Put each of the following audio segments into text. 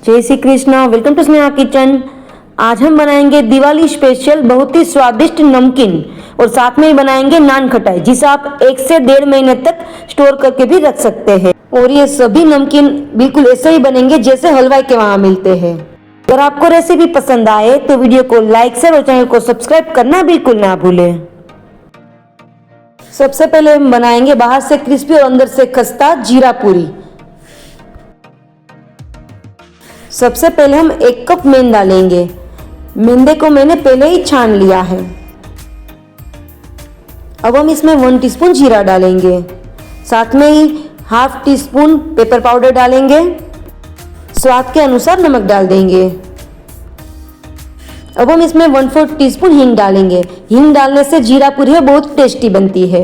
जय Shri Krishna. Welcome to Sneha kitchen. आज हम बनाएंगे दिवाली स्पेशल बहुत ही स्वादिष्ट नमकीन और साथ में ही बनाएंगे नान खटाई, जिसे आप 1 से 1.5 महीने तक स्टोर करके भी रख सकते हैं। और ये सभी नमकीन बिल्कुल ऐसे ही बनेंगे जैसे हलवाई के वहां मिलते हैं। अगर आपको रेसिपी पसंद आए तो वीडियो को लाइक शेयर और चैनल को सब्सक्राइब करना बिल्कुल ना भूलें। सबसे पहले हम बनाएंगे बाहर से क्रिस्पी और अंदर से खस्ता जीरा पूरी। सबसे पहले हम 1 कप मैदा डालेंगे। मैदे को मैंने पहले ही छान लिया है। अब हम इसमें 1 टीस्पून जीरा डालेंगे, साथ में ही ½ टीस्पून पेपर पाउडर डालेंगे, स्वाद के अनुसार नमक डाल देंगे। अब हम इसमें 1/4 टीस्पून हींग डालेंगे। हींग डालने से जीरा पूरी बहुत टेस्टी बनती है।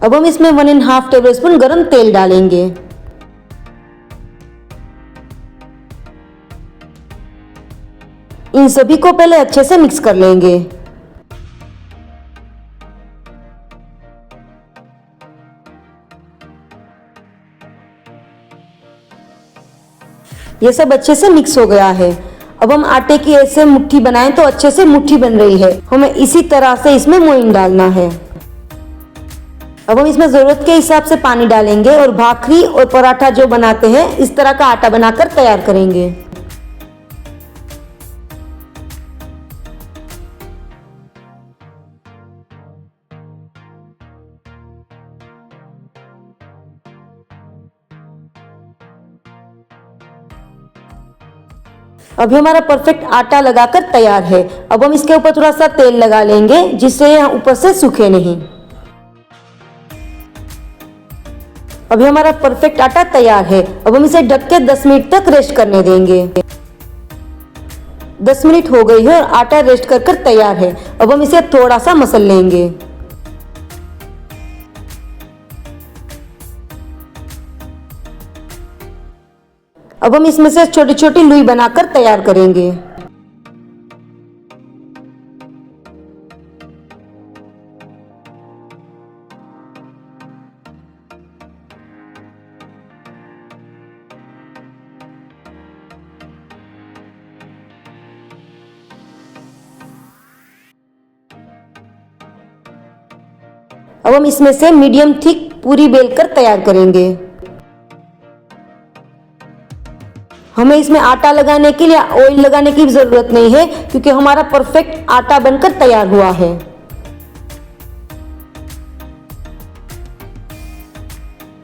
अब हम इसमें 1½ टेबलस्पून गरम तेल डालेंगे। इन सभी को पहले अच्छे से मिक्स कर लेंगे। ये सब अच्छे से मिक्स हो गया है। अब हम आटे की ऐसे मुट्ठी बनाएं तो अच्छे से मुट्ठी बन रही है। हमें इसी तरह से इसमें मोइन डालना है। अब हम इसमें जरूरत के हिसाब से पानी डालेंगे और भाखरी और पराठा जो बनाते हैं इस तरह का आटा बनाकर तैयार करेंगे। अभी हमारा परफेक्ट आटा लगाकर तैयार है। अब हम इसके ऊपर थोड़ा सा तेल लगा लेंगे जिससे यह ऊपर से सूखे नहीं। अभी हमारा परफेक्ट आटा तैयार है। अब हम इसे ढक के 10 मिनट तक रेस्ट करने देंगे। 10 मिनट हो गई है और आटा रेस्ट कर तैयार है। अब हम इसे थोड़ा सा मसल लेंगे। अब हम इसमें से छोटी छोटी लुई बनाकर तैयार करेंगे। अब हम इसमें से मीडियम थिक पूरी बेलकर तैयार करेंगे। हमें इसमें आटा लगाने के लिए ऑयल लगाने की जरूरत नहीं है क्योंकि हमारा परफेक्ट आटा बनकर तैयार हुआ है।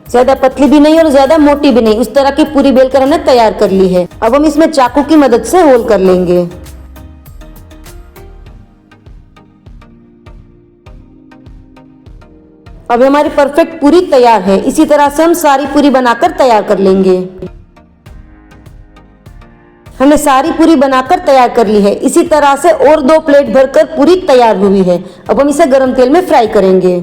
ज्यादा पतली भी नहीं और ज्यादा मोटी भी नहीं, उस तरह की पूरी बेलकर हमने तैयार कर ली है। अब हम इसमें चाकू की मदद से होल कर लेंगे। अब हमारी परफेक्ट पूरी तैयार है। इसी तरह से हम सारी पूरी बनाकर तैयार कर लेंगे। हमने सारी पूरी बनाकर तैयार कर ली है। इसी तरह से और 2 प्लेट भरकर पूरी तैयार हुई है। अब हम इसे गरम तेल में फ्राई करेंगे।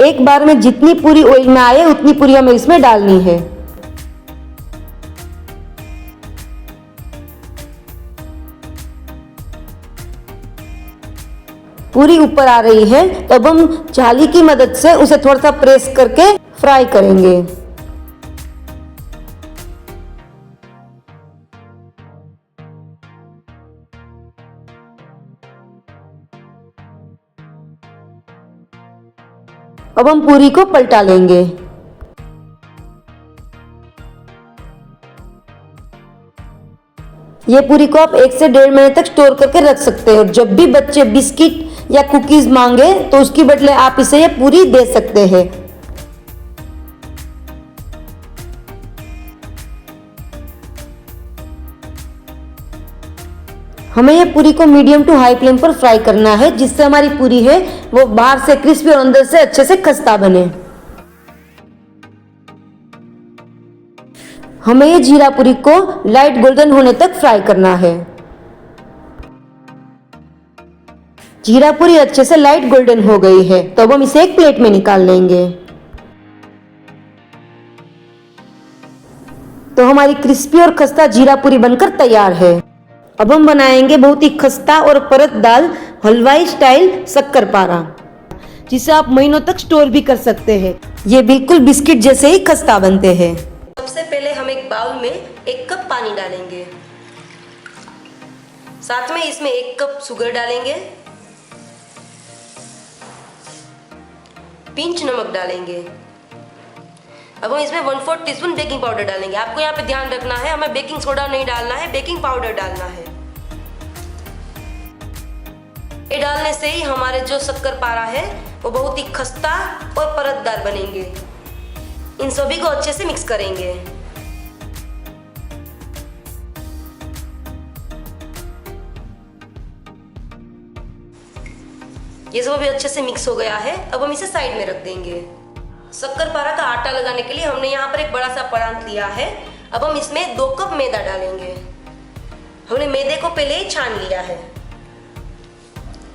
एक बार में जितनी पूरी ऑयल में आए उतनी पूरी हमें इसमें डालनी है। पूरी ऊपर आ रही है तो अब हम जाली की मदद से उसे थोड़ा सा प्रेस करके फ्राई करेंगे। अब हम पूरी को पलटा लेंगे। ये पूरी को आप 1 से 1.5 महीने तक स्टोर करके रख सकते हो। जब भी बच्चे बिस्किट या कुकीज मांगे तो उसकी बदले आप इसे ये पूरी दे सकते हैं। हमें ये पूरी को मीडियम टू हाई फ्लेम पर फ्राई करना है जिससे हमारी पूरी है वो बाहर से क्रिस्पी और अंदर से अच्छे से खस्ता बने। हमें ये जीरा पूरी को लाइट गोल्डन होने तक फ्राई करना है। जीरा पूरी अच्छे से लाइट गोल्डन हो गई है तो अब हम इसे एक प्लेट में निकाल लेंगे। तो हमारी क्रिस्पी और खस्ता जीरा पूरी बनकर तैयार है। अब हम बनाएंगे बहुत ही खस्ता और परतदार हलवाई स्टाइल शक्करपारा, जिसे आप महीनों तक स्टोर भी कर सकते हैं। ये बिल्कुल बिस्किट जैसे ही खस्ता बनते हैं। सबसे पहले हम एक बाउल में 1 कप पानी डालेंगे, साथ में इसमें 1 कप शुगर डालेंगे, पिंच नमक डालेंगे। अब हम इसमें 1/4 टीस्पून बेकिंग पाउडर डालेंगे। आपको यहाँ पे ध्यान रखना है, हमें बेकिंग सोडा नहीं डालना है, बेकिंग पाउडर डालना है। ये डालने से ही हमारे जो शक्करपारा है वो बहुत ही खस्ता और परतदार बनेंगे। इन सभी को अच्छे से मिक्स करेंगे। ये सब अभी अच्छे से मिक्स हो गया है। अब हम इसे साइड में रख देंगे। शक्करपारा का आटा लगाने के लिए हमने यहाँ पर एक बड़ा सा परात लिया है। अब हम इसमें 2 कप मैदा डालेंगे। हमने मैदे को पहले ही छान लिया है।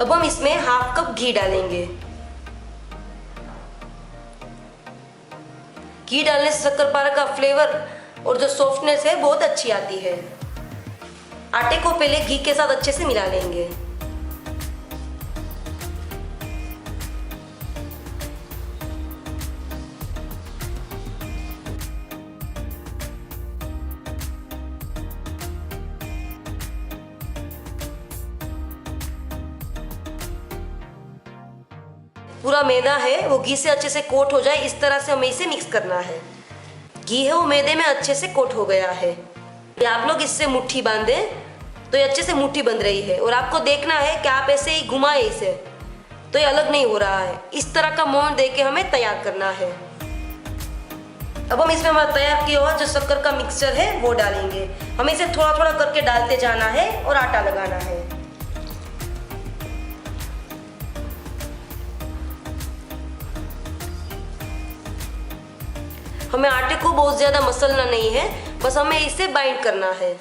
अब हम इसमें 1/2 कप घी डालेंगे। घी डालने से शक्करपारा का फ्लेवर और जो सॉफ्टनेस है बहुत अच्छी आती है। आटे को पहले घी के साथ अच्छे से मिला लेंगे। पूरा मैदा है वो घी से अच्छे से कोट हो जाए, इस तरह से हमें इसे मिक्स करना है। घी है वो मैदे में अच्छे से कोट हो गया है। आप लोग इससे मुट्ठी बांधे तो ये अच्छे से मुट्ठी बंध रही है, और आपको देखना है कि आप ऐसे ही घुमाए इसे तो ये अलग नहीं हो रहा है। इस तरह का मोड़ दे के हमें तैयार करना है। अब हम इसमें हमारा तैयार किया हुआ जो शक्कर का मिक्सचर है वो डालेंगे। हमें इसे थोड़ा थोड़ा करके डालते जाना है और आटा लगाना है। हमें आटे को बहुत ज्यादा मसलना नहीं है, बस हमें इसे बाइंड करना है।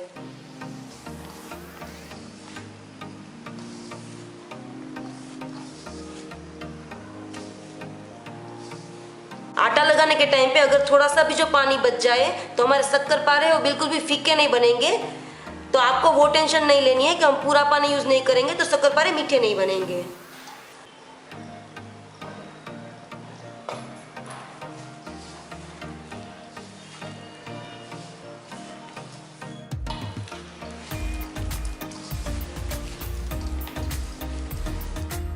आटा लगाने के टाइम पे अगर थोड़ा सा भी जो पानी बच जाए तो हमारे शक्करपारे वो बिल्कुल भी फीके नहीं बनेंगे। तो आपको वो टेंशन नहीं लेनी है कि हम पूरा पानी यूज नहीं करेंगे तो शक्करपारे मीठे नहीं बनेंगे।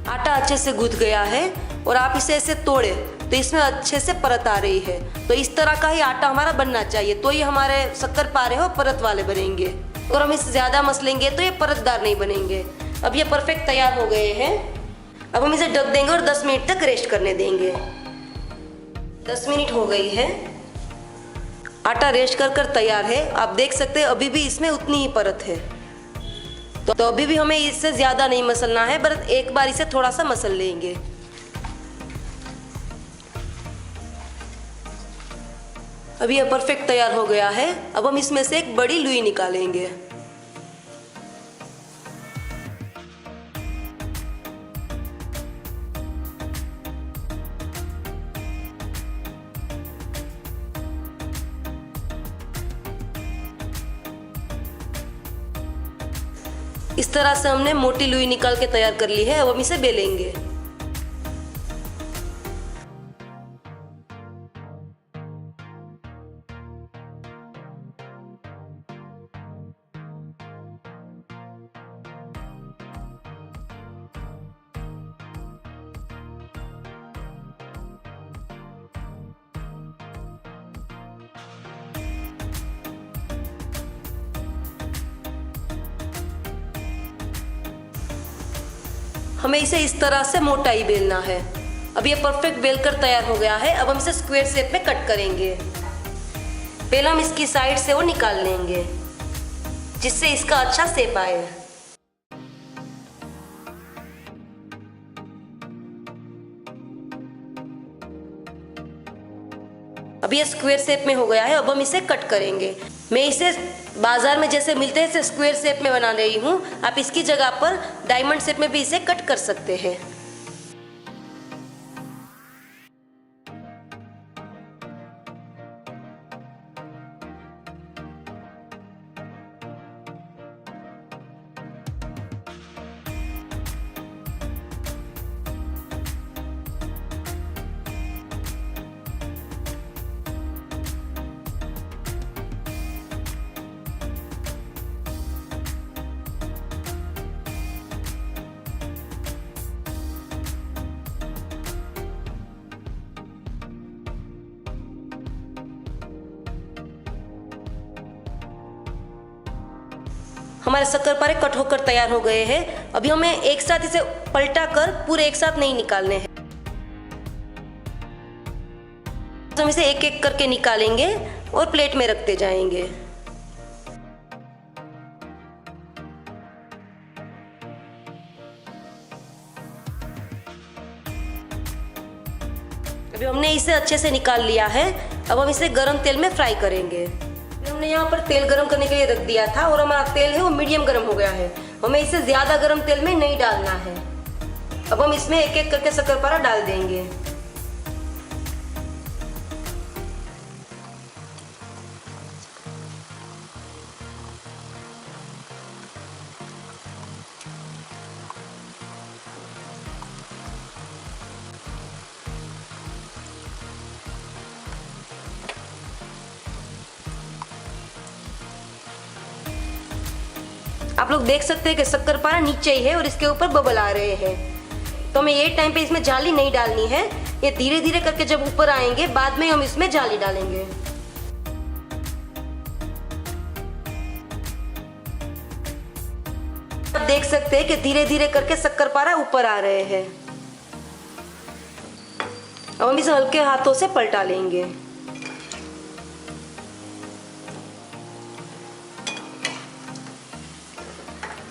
आटा अच्छे से गूंथ गया है और आप इसे ऐसे तोड़े तो इसमें अच्छे से परत आ रही है। तो इस तरह का ही आटा हमारा बनना चाहिए, तो ही हमारे शक्करपारे हो परत वाले बनेंगे। और हम इसे ज़्यादा मसलेंगे तो ये परतदार नहीं बनेंगे। अब ये परफेक्ट तैयार हो गए हैं। अब हम इसे ढक देंगे और 10 मिनट तक रेस्ट करने देंगे। 10 मिनट हो गई है, आटा रेस्ट कर तैयार है। आप देख सकते हैं अभी भी इसमें उतनी ही परत है। तो अभी भी हमें इससे ज़्यादा नहीं मसलना है, बस एक बार इसे थोड़ा सा मसल लेंगे। अभी यह परफेक्ट तैयार हो गया है। अब हम इसमें से एक बड़ी लुई निकालेंगे। इस तरह से हमने मोटी लुई निकाल के तैयार कर ली है। अब हम इसे बेलेंगे। हमें इसे इस तरह से मोटा ही बेलना है। अब ये परफेक्ट बेलकर तैयार हो गया है। अब हम इसे स्क्वायर शेप में कट करेंगे। पहले हम इसकी साइड से वो निकाल लेंगे जिससे इसका अच्छा शेप आए। अब ये स्क्वायर शेप में हो गया है। अब हम इसे कट करेंगे। मैं इसे बाजार में जैसे मिलते हैं इसे स्क्वायर शेप में बना रही हूँ। आप इसकी जगह पर डायमंड शेप में भी इसे कट कर सकते हैं। हमारे शक्करपारे कट होकर तैयार हो गए हैं। अभी हमें एक साथ इसे पलटा कर पूरे एक साथ नहीं निकालने हैं। हम इसे एक एक करके निकालेंगे और प्लेट में रखते जाएंगे। अभी हमने इसे अच्छे से निकाल लिया है। अब हम इसे गरम तेल में फ्राई करेंगे। हमने यहाँ पर तेल गरम करने के लिए रख दिया था और हमारा तेल है वो मीडियम गरम हो गया है। हमें इसे ज्यादा गरम तेल में नहीं डालना है। अब हम इसमें एक एक करके शक्करपारा डाल देंगे। आप लोग देख सकते हैं कि शक्करपारा नीचे ही है और इसके ऊपर बबल आ रहे हैं। तो हमें ये टाइम पे इसमें जाली नहीं डालनी है। ये धीरे धीरे करके जब ऊपर आएंगे बाद में हम इसमें जाली डालेंगे। आप देख सकते हैं कि धीरे धीरे करके शक्करपारा ऊपर आ रहे हैं। अब हम इसे हल्के हाथों से पलटा लेंगे।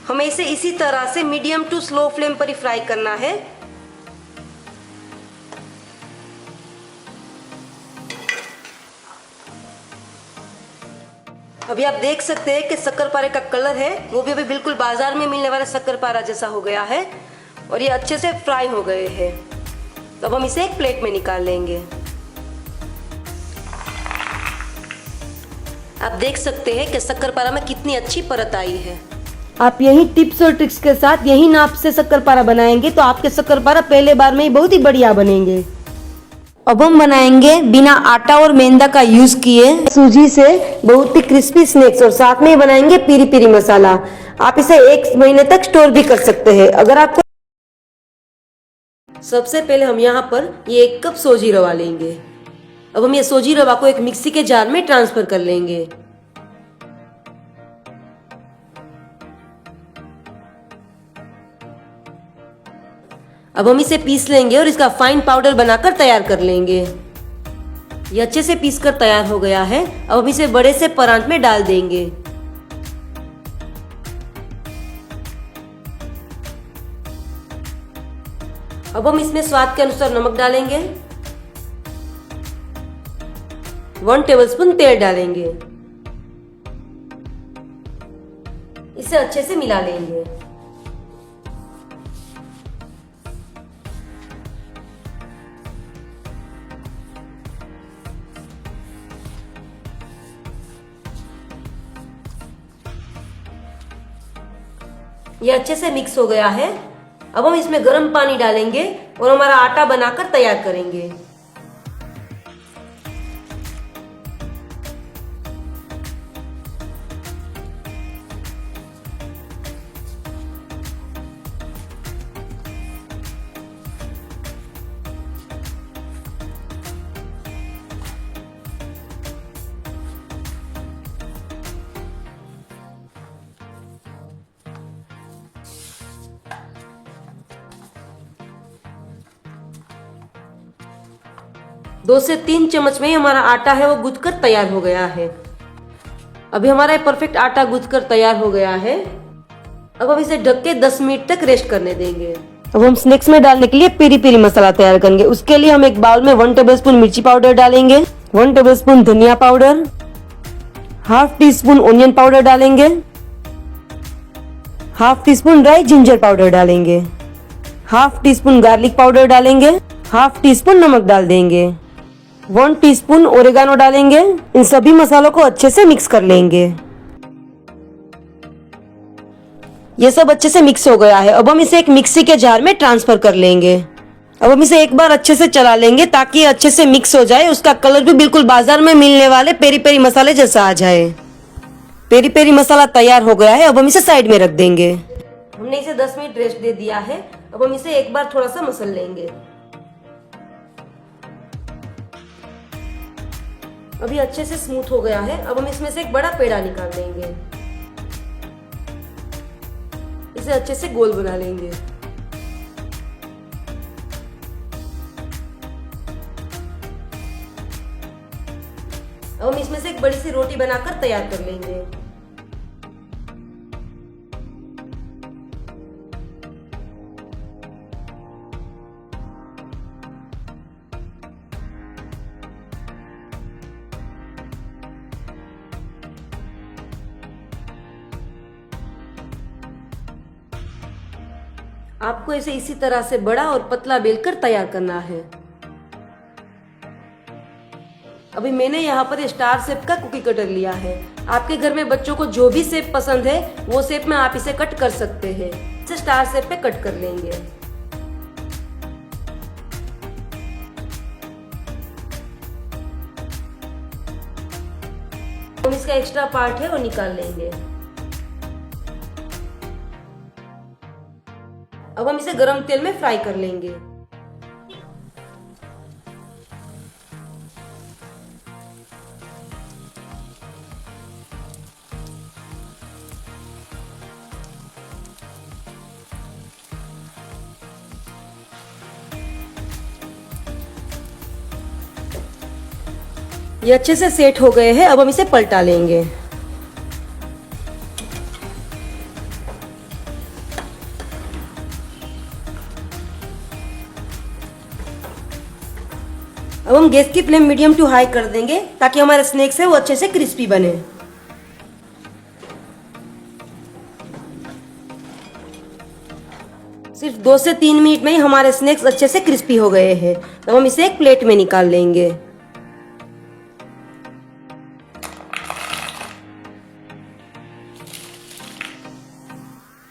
हमें इसे इसी तरह से मीडियम टू स्लो फ्लेम पर ही फ्राई करना है। अभी आप देख सकते हैं कि शक्करपारे का कलर है वो भी अभी बिल्कुल बाजार में मिलने वाला शक्करपारा जैसा हो गया है और ये अच्छे से फ्राई हो गए हैं। तो अब हम इसे एक प्लेट में निकाल लेंगे। आप देख सकते हैं कि शक्करपारा में कितनी अच्छी परत आई है। आप यही टिप्स और ट्रिक्स के साथ यही नाप से शक्करपारा बनाएंगे तो आपके शक्करपारा पहले बार में ही बहुत ही बढ़िया बनेंगे। अब हम बनाएंगे बिना आटा और मैदा का यूज किए सूजी से बहुत ही क्रिस्पी स्नैक्स और साथ में ही बनाएंगे पेरी पेरी मसाला। आप इसे 1 महीने तक स्टोर भी कर सकते हैं। अगर आपको सबसे पहले हम यहाँ पर ये 1 कप सोजी रवा लेंगे। अब हम ये सोजी रवा को एक मिक्सी के जार में ट्रांसफर कर लेंगे। अब हम इसे पीस लेंगे और इसका फाइन पाउडर बनाकर तैयार कर लेंगे। ये अच्छे से पीस कर तैयार हो गया है। अब हम इसे बड़े से परात में डाल देंगे। अब हम इसमें स्वाद के अनुसार नमक डालेंगे। 1 टेबलस्पून तेल डालेंगे। इसे अच्छे से मिला लेंगे। ये अच्छे से मिक्स हो गया है। अब हम इसमें गर्म पानी डालेंगे और हमारा आटा बनाकर तैयार करेंगे। दो से 3 चम्मच में ही हमारा आटा है वो गूंथ कर तैयार हो गया है। अभी हमारा परफेक्ट आटा गूंथ कर तैयार हो गया है। अब हम इसे ढक के 10 मिनट तक रेस्ट करने देंगे। अब हम स्नैक्स में डालने के लिए पेरी पेरी मसाला तैयार करेंगे। उसके लिए हम एक बाउल में 1 टेबलस्पून मिर्ची पाउडर डालेंगे, 1 टेबलस्पून धनिया पाउडर, ½ टीस्पून ऑनियन पाउडर डालेंगे, ½ टीस्पून ड्राई जिंजर पाउडर डालेंगे, ½ टीस्पून गार्लिक पाउडर डालेंगे, ½ टीस्पून नमक डाल देंगे, 1 टीस्पून ओरेगानो डालेंगे। इन सभी मसालों को अच्छे से मिक्स कर लेंगे। ये सब अच्छे से मिक्स हो गया है। अब हम इसे एक मिक्सी के जार में ट्रांसफर कर लेंगे। अब हम इसे एक बार अच्छे से चला लेंगे ताकि ये अच्छे से मिक्स हो जाए। उसका कलर भी बिल्कुल बाजार में मिलने वाले पेरी पेरी मसाले जैसा आ जाए। पेरी पेरी मसाला तैयार हो गया है। अब हम इसे साइड में रख देंगे। हमने इसे 10 मिनट रेस्ट दे दिया है। अब हम इसे एक बार थोड़ा सा मसल लेंगे। अभी अच्छे से स्मूथ हो गया है। अब हम इसमें से एक बड़ा पेड़ा निकाल देंगे। इसे अच्छे से गोल बना लेंगे। अब हम इसमें से एक बड़ी सी रोटी बनाकर तैयार कर लेंगे। आपको इसे इसी तरह से बड़ा और पतला बेलकर तैयार करना है। अभी मैंने यहाँ पर स्टार शेप का कुकी कटर लिया है। आपके घर में बच्चों को जो भी शेप पसंद है वो शेप में आप इसे कट कर सकते हैं। इसे स्टार शेप पे कट कर लेंगे। हम इसका एक्स्ट्रा पार्ट है वो निकाल लेंगे। अब हम इसे गरम तेल में फ्राई कर लेंगे। ये अच्छे से सेट हो गए हैं। अब हम इसे पलटा लेंगे। अब हम गैस की फ्लेम मीडियम टू हाई कर देंगे ताकि हमारे स्नैक्स है वो अच्छे से क्रिस्पी बने। सिर्फ 2 से 3 मिनट में ही हमारे स्नैक्स अच्छे से क्रिस्पी हो गए हैं। अब हम इसे एक प्लेट में निकाल लेंगे।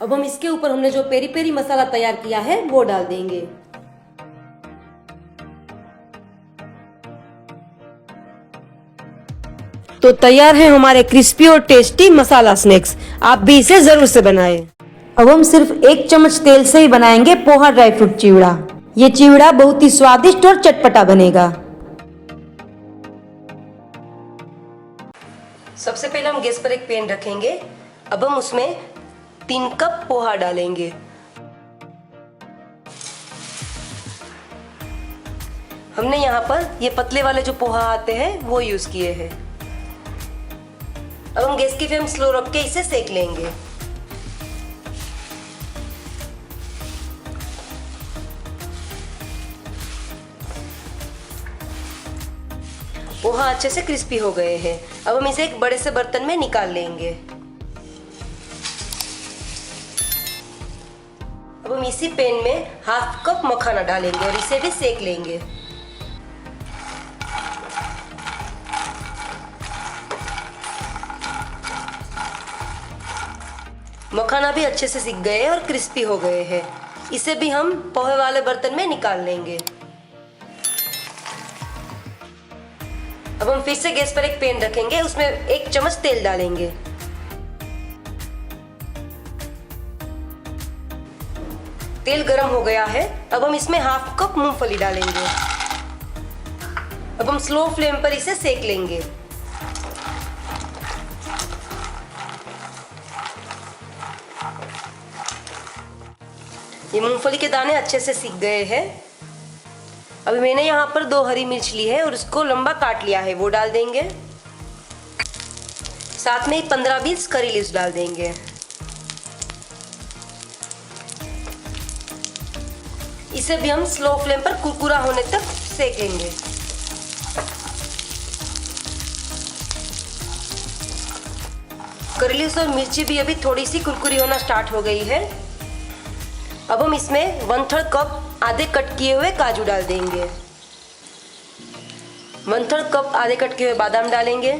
अब हम इसके ऊपर हमने जो पेरी पेरी मसाला तैयार किया है वो डाल देंगे। तो तैयार है हमारे क्रिस्पी और टेस्टी मसाला स्नैक्स। आप भी इसे जरूर से बनाएं। अब हम सिर्फ 1 चम्मच तेल से ही बनाएंगे पोहा ड्राई फ्रूट चिवड़ा। ये चिवड़ा बहुत ही स्वादिष्ट और चटपटा बनेगा। सबसे पहले हम गैस पर एक पैन रखेंगे। अब हम उसमें 3 कप पोहा डालेंगे। हमने यहाँ पर ये पतले वाले जो पोहा आते हैं वो यूज किए हैं। अब हम गैस की फ्लेम स्लो रख के इसे सेक लेंगे। पोहा अच्छे से क्रिस्पी हो गए हैं। अब हम इसे एक बड़े से बर्तन में निकाल लेंगे। अब हम इसी पैन में 1/2 कप मखाना डालेंगे और इसे भी सेक लेंगे। मखाना भी अच्छे से सिक गए और क्रिस्पी हो गए हैं। इसे भी हम पोहे वाले बर्तन में निकाल लेंगे। अब हम फिर से गैस पर एक पैन रखेंगे। उसमें 1 चम्मच तेल डालेंगे। तेल गरम हो गया है। अब हम इसमें 1/2 कप मूंगफली डालेंगे। अब हम स्लो फ्लेम पर इसे सेक लेंगे। ये मूंगफली के दाने अच्छे से सिक गए हैं। अभी मैंने यहाँ पर 2 हरी मिर्च ली है और उसको लंबा काट लिया है, वो डाल देंगे। साथ में 15-20 करी लीव्स डाल देंगे। इसे भी हम स्लो फ्लेम पर कुरकुरा होने तक सेक लेंगे। करी लीव्स और मिर्ची भी अभी थोड़ी सी कुरकुरी होना स्टार्ट हो गई है। अब हम इसमें 1/3 कप आधे कट किए हुए काजू डाल देंगे। 1/3 कप आधे कट किए हुए बादाम डालेंगे।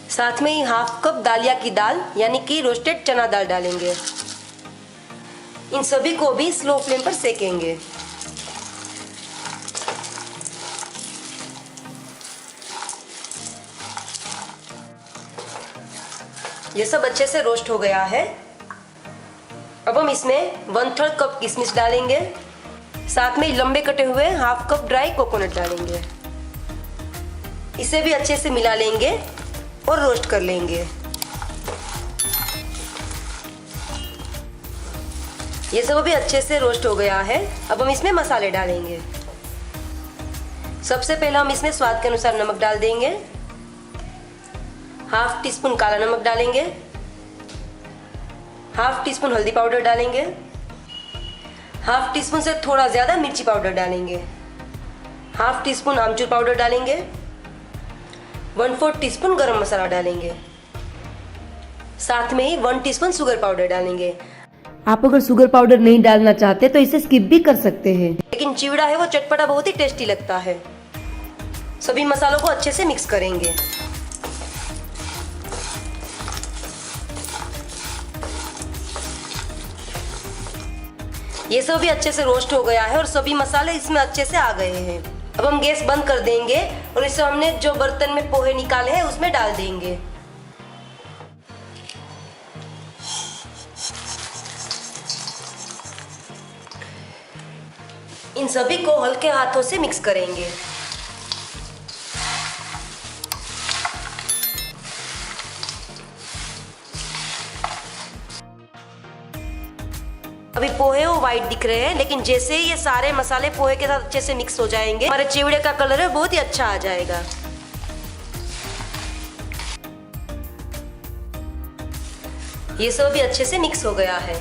साथ में ही 1/2 कप दालिया की दाल यानी कि रोस्टेड चना दाल डालेंगे। इन सभी को भी स्लो फ्लेम पर सेकेंगे। ये सब अच्छे से रोस्ट हो गया है। अब हम इसमें 1/3 कप किशमिश डालेंगे। साथ में लंबे कटे हुए 1/2 कप ड्राई कोकोनट डालेंगे। इसे भी अच्छे से मिला लेंगे और रोस्ट कर लेंगे। ये सब अभी अच्छे से रोस्ट हो गया है। अब हम इसमें मसाले डालेंगे। सबसे पहले हम इसमें स्वाद के अनुसार नमक डाल देंगे। हाफ टी स्पून काला नमक डालेंगे। हाफ टी स्पून हल्दी पाउडर डालेंगे। हाफ टी स्पून से थोड़ा ज़्यादा मिर्ची पाउडर डालेंगे। हाफ टी स्पून आमचूर पाउडर डालेंगे। 1/4 टीस्पून गरम मसाला डालेंगे। साथ में ही 1 टीस्पून शुगर पाउडर डालेंगे। आप अगर शुगर पाउडर नहीं डालना चाहते तो इसे स्किप भी कर सकते हैं। लेकिन चिवड़ा है वो चटपटा बहुत ही टेस्टी लगता है। सभी मसालों को अच्छे से मिक्स करेंगे। ये सब भी अच्छे से रोस्ट हो गया है और सभी मसाले इसमें अच्छे से आ गए हैं। अब हम गैस बंद कर देंगे और इसे हमने जो बर्तन में पोहे निकाले हैं उसमें डाल देंगे। इन सभी को हल्के हाथों से मिक्स करेंगे। अभी पोहे वो वाइट दिख रहे हैं, लेकिन जैसे ही ये सारे मसाले पोहे के साथ अच्छे से मिक्स हो जाएंगे हमारे चिवड़े का कलर है बहुत ही अच्छा आ जाएगा। ये सब भी अच्छे से मिक्स हो गया है।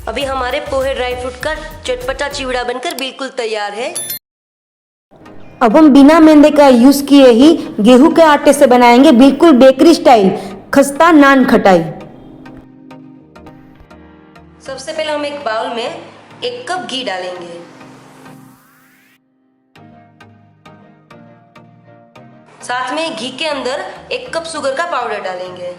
अभी हमारे पोहे ड्राई फ्रूट का चटपटा चिवड़ा बनकर बिल्कुल तैयार है। अब हम बिना मैदे का यूज किए ही गेहूं के आटे से बनाएंगे बिल्कुल बेकरी स्टाइल खस्ता नान खटाई। सबसे पहले हम एक बाउल में 1 कप घी डालेंगे। साथ में घी के अंदर 1 कप शुगर का पाउडर डालेंगे।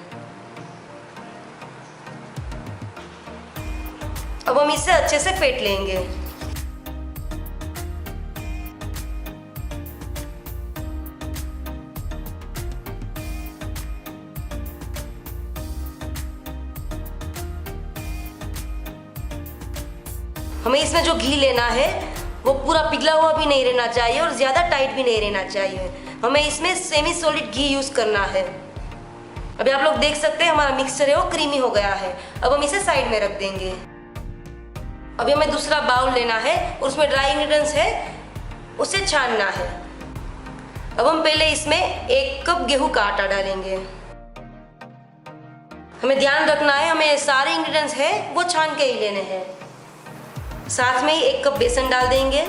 अब हम इसे अच्छे से फेंट लेंगे। हमें इसमें जो घी लेना है वो पूरा पिघला हुआ भी नहीं रहना चाहिए और ज़्यादा टाइट भी नहीं रहना चाहिए। हमें इसमें सेमी सॉलिड घी यूज़ करना है। अभी आप लोग देख सकते हैं हमारा मिक्सचर है वो क्रीमी हो गया है। अब हम इसे साइड में रख देंगे। अभी हमें दूसरा बाउल लेना है और उसमें ड्राई इंग्रेडिएंट्स है उसे छानना है। अब हम पहले इसमें 1 कप गेहूं का आटा डालेंगे। हमें ध्यान रखना है हमें सारे इंग्रेडिएंट्स है वो छान के ही लेने हैं। साथ में ही 1 कप बेसन डाल देंगे।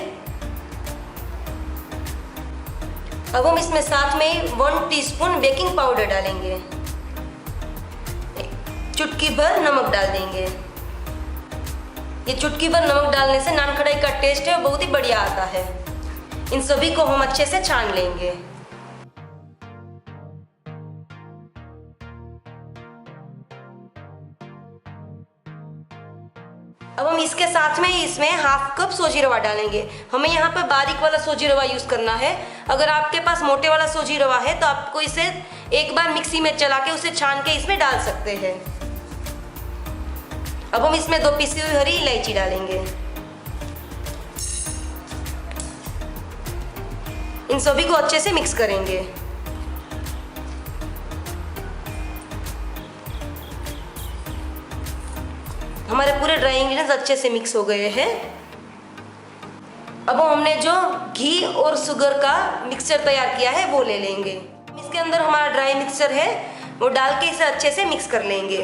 अब हम इसमें साथ में ही 1 टीस्पून बेकिंग पाउडर डालेंगे। चुटकी भर नमक डाल देंगे। ये चुटकी भर नमक डालने से नान खटाई का टेस्ट है बहुत ही बढ़िया आता है। इन सभी को हम अच्छे से छान लेंगे। अब हम इसके साथ में इसमें 1/2 कप सूजी रवा डालेंगे। हमें यहाँ पर बारीक वाला सूजी रवा यूज करना है। अगर आपके पास मोटे वाला सूजी रवा है तो आपको इसे एक बार मिक्सी में चला के उसे छान के इसमें डाल सकते हैं। अब हम इसमें 2 पिसी हुई हरी इलायची डालेंगे। इन सभी को अच्छे से मिक्स करेंगे। हमारे पूरे ड्राई इंग्रेडिएंट्स अच्छे से मिक्स हो गए हैं। अब हमने जो घी और शुगर का मिक्सचर तैयार किया है वो ले लेंगे। इसके अंदर हमारा ड्राई मिक्सचर है वो डाल के इसे अच्छे से मिक्स कर लेंगे।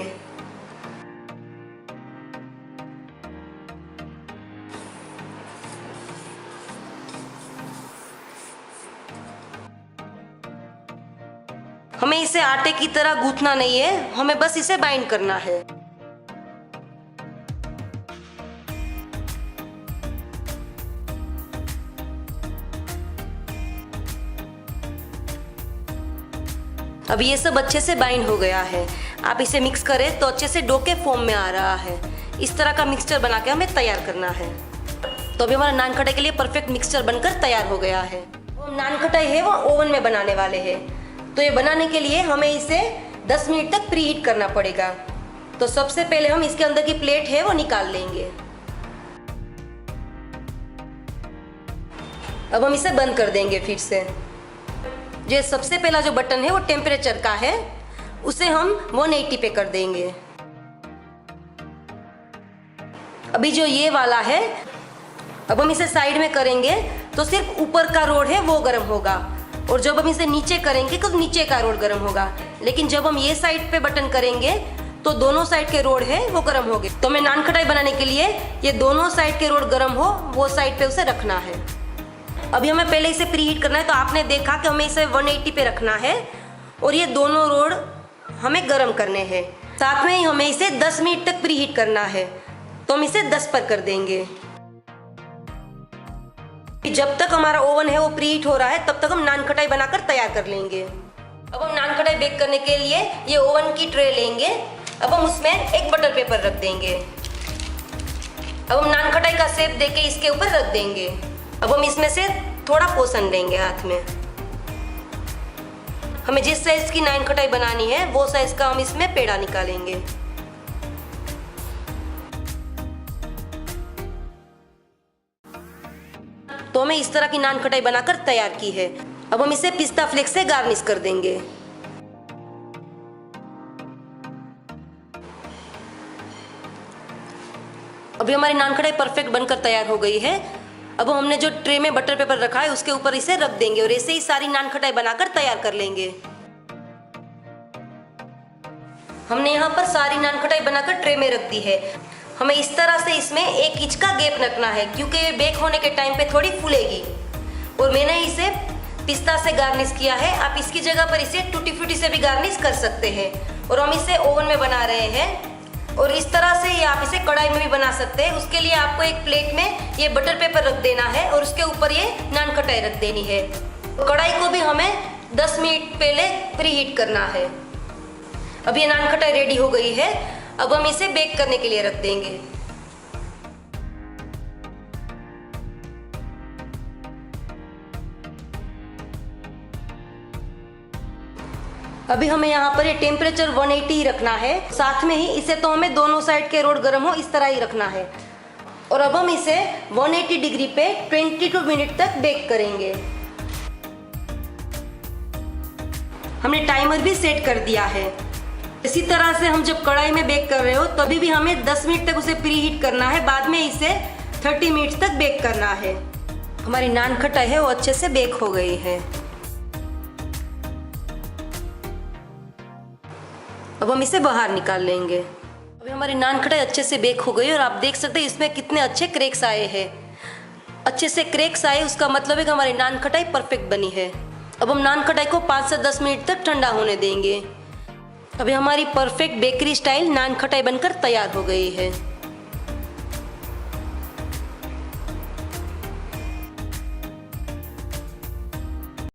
हमें इसे आटे की तरह गूंथना नहीं है, हमें बस इसे बाइंड करना है। अब ये सब अच्छे से बाइंड हो गया है। आप इसे मिक्स करें तो अच्छे से डो के फॉर्म में आ रहा है। इस तरह का मिक्सचर बना के हमें तैयार करना है। तो अभी हमारा नान खटाई के लिए परफेक्ट मिक्सचर बनकर तैयार हो गया है। वो नान खटाई है वो ओवन में बनाने वाले हैं। तो ये बनाने के लिए हमें इसे 10 मिनट तक प्री हीट करना पड़ेगा। तो सबसे पहले हम इसके अंदर की प्लेट है वो निकाल लेंगे। अब हम इसे बंद कर देंगे फिर से। जो सबसे पहला जो बटन है वो टेम्परेचर का है, उसे हम 180 पे कर देंगे। अभी जो ये वाला है, अब हम इसे साइड में करेंगे तो सिर्फ ऊपर का रोड है वो गर्म होगा, और जब हम इसे नीचे करेंगे तो नीचे का रोड गर्म होगा। लेकिन जब हम ये साइड पे बटन करेंगे तो दोनों साइड के रोड है वो गर्म होंगे। तो हमें नान खटाई बनाने के लिए ये दोनों साइड के रोड गर्म हो वो साइड पे उसे रखना है। अभी हमें पहले इसे प्री हीट करना है, तो आपने देखा कि हमें इसे 180 पे रखना है और ये दोनों रोड हमें गर्म करने हैं। साथ में ही हमें इसे 10 मिनट तक प्री हीट करना है, तो हम इसे 10 पर कर देंगे। जब तक हमारा ओवन है वो प्री हीट हो रहा है तब तक हम नान खटाई बनाकर तैयार कर लेंगे। अब हम नान खटाई बेक करने के लिए ये ओवन की ट्रे लेंगे। अब हम उसमें एक बटर पेपर रख देंगे। अब हम नान खटाई का शेप देके इसके ऊपर रख देंगे। अब हम इसमें से थोड़ा पोषण देंगे हाथ में। हमें जिस साइज की नान खटाई बनानी है वो साइज का हम इसमें पेड़ा निकालेंगे। तो हमें इस तरह की नान खटाई बनाकर तैयार की है। अब हम इसे पिस्ता फ्लेक्स से गार्निश कर देंगे। अभी हमारी नान खटाई परफेक्ट बनकर तैयार हो गई है। अब हमने जो ट्रे में बटर पेपर रखा है उसके ऊपर इसे रख देंगे और ऐसे ही सारी नान खटाई बनाकर तैयार कर लेंगे। हमने यहाँ पर सारी नान खटाई बनाकर ट्रे में रख दी है। हमें इस तरह से इसमें 1 इंच का गैप रखना है क्योंकि ये बेक होने के टाइम पे थोड़ी फूलेगी। और मैंने इसे पिस्ता से गार्निश किया है, आप इसकी जगह पर इसे टूटी फ्रूटी से भी गार्निश कर सकते हैं। और हम इसे ओवन में बना रहे हैं और इस तरह से ही आप इसे कढ़ाई में भी बना सकते हैं। उसके लिए आपको एक प्लेट में ये बटर पेपर रख देना है और उसके ऊपर ये नान खटाई रख देनी है। कढ़ाई को भी हमें 10 मिनट पहले प्री हीट करना है। अब ये नान खटाई रेडी हो गई है। अब हम इसे बेक करने के लिए रख देंगे। अभी हमें यहाँ पर ये टेम्परेचर 180 ही रखना है। साथ में ही इसे तो हमें दोनों साइड के रोड गर्म हो इस तरह ही रखना है। और अब हम इसे 180 डिग्री पे 22 मिनट तक बेक करेंगे। हमने टाइमर भी सेट कर दिया है। इसी तरह से हम जब कढ़ाई में बेक कर रहे हो तभी भी हमें 10 मिनट तक उसे प्री हीट करना है। बाद में इसे 30 मिनट तक बेक करना है। हमारी नान खटाई है वो अच्छे से बेक हो गई है। अब हम इसे बाहर निकाल लेंगे। अभी हमारी नान खटाई अच्छे से बेक हो गई और आप देख सकते हैं इसमें कितने अच्छे क्रैक्स आए हैं। अच्छे से क्रैक्स आए उसका मतलब है कि हमारी नान खटाई परफेक्ट बनी है। अब हम नान खटाई को 5 से 10 मिनट तक ठंडा होने देंगे। अभी हमारी परफेक्ट बेकरी स्टाइल नान खटाई बनकर तैयार हो गई है।